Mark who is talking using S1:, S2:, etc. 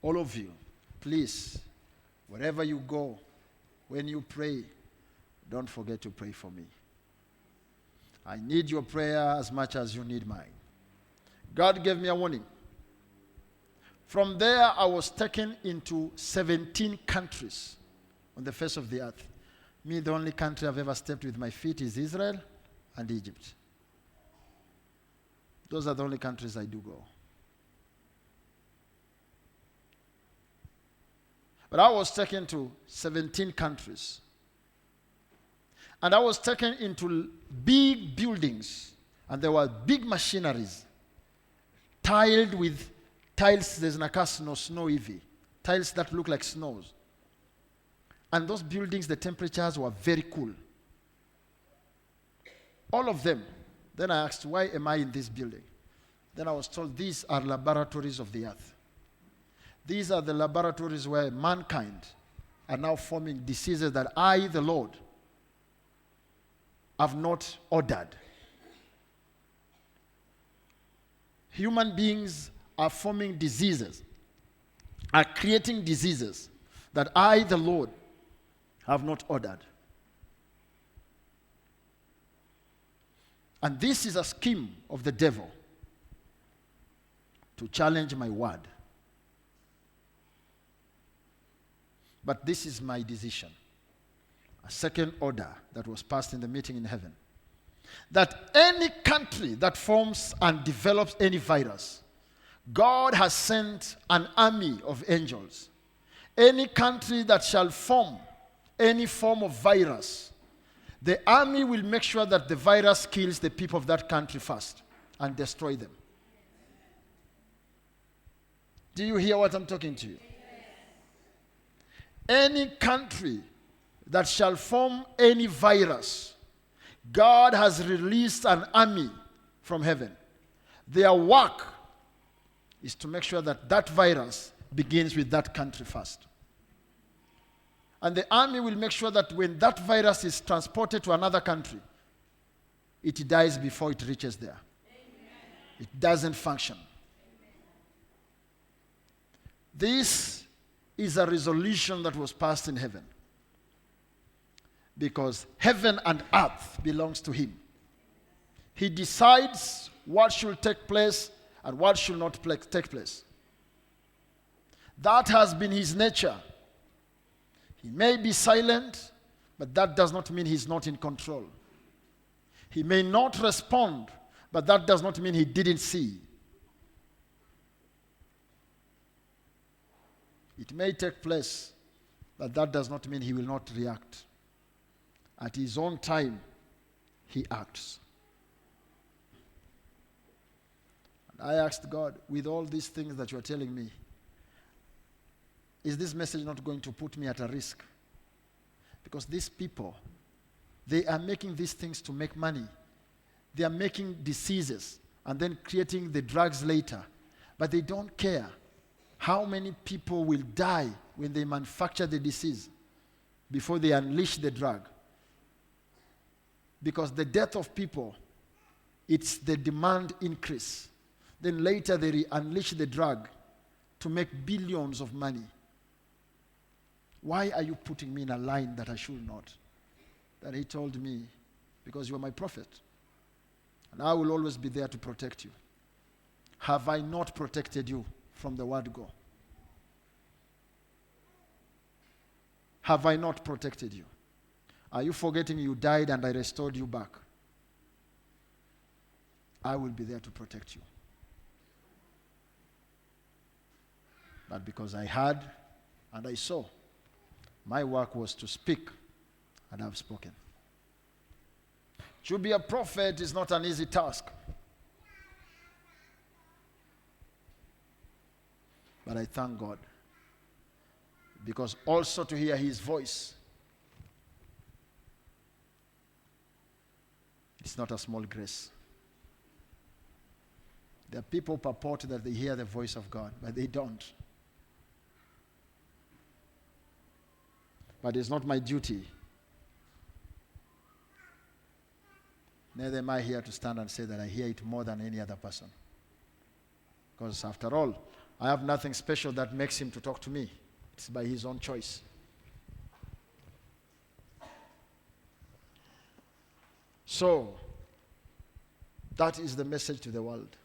S1: All of you, please, wherever you go, when you pray, don't forget to pray for me. I need your prayer as much as you need mine. God gave me a warning. From there, I was taken into 17 countries on the face of the earth. Me, the only country I've ever stepped with my feet is Israel and Egypt. Those are the only countries I do go. But I was taken to 17 countries. And I was taken into big buildings. And there were big machineries. Tiled with tiles, there's snow heavy. Tiles that look like snows. And those buildings, the temperatures were very cool. All of them. Then I asked, why am I in this building? Then I was told, these are laboratories of the earth. These are the laboratories where mankind are now forming diseases that I, the Lord, have not ordered. Human beings are forming diseases, are creating diseases that I, the Lord, have not ordered. And this is a scheme of the devil to challenge my word. But this is my decision. A second order that was passed in the meeting in heaven. That any country that forms and develops any virus, God has sent an army of angels. Any country that shall form any form of virus, the army will make sure that the virus kills the people of that country first and destroy them. Do you hear what I'm talking to you? Any country that shall form any virus, God has released an army from heaven. Their work is to make sure that that virus begins with that country first. And the army will make sure that when that virus is transported to another country, it dies before it reaches there. Amen. It doesn't function. Amen. This is a resolution that was passed in heaven. Because heaven and earth belongs to him. He decides what should take place and what should not take place. That has been his nature. He may be silent, but that does not mean he's not in control. He may not respond, but that does not mean he didn't see. It may take place, but that does not mean he will not react. At his own time, he acts. And I asked God, with all these things that you are telling me, is this message not going to put me at a risk? Because these people, they are making these things to make money. They are making diseases and then creating the drugs later. But they don't care how many people will die when they manufacture the disease before they unleash the drug. Because the death of people, it's the demand increase. Then later they unleash the drug to make billions of money. Why are you putting me in a line that I should not? That he told me, because you are my prophet. And I will always be there to protect you. Have I not protected you from the word go? Have I not protected you? Are you forgetting you died and I restored you back? I will be there to protect you. But because I heard and I saw, my work was to speak, and I've spoken. To be a prophet is not an easy task. But I thank God. Because also to hear his voice, it's not a small grace. There are people who purport that they hear the voice of God, but they don't. But it's not my duty. Neither am I here to stand and say that I hear it more than any other person. Because after all, I have nothing special that makes him to talk to me. It's by his own choice. So, that is the message to the world.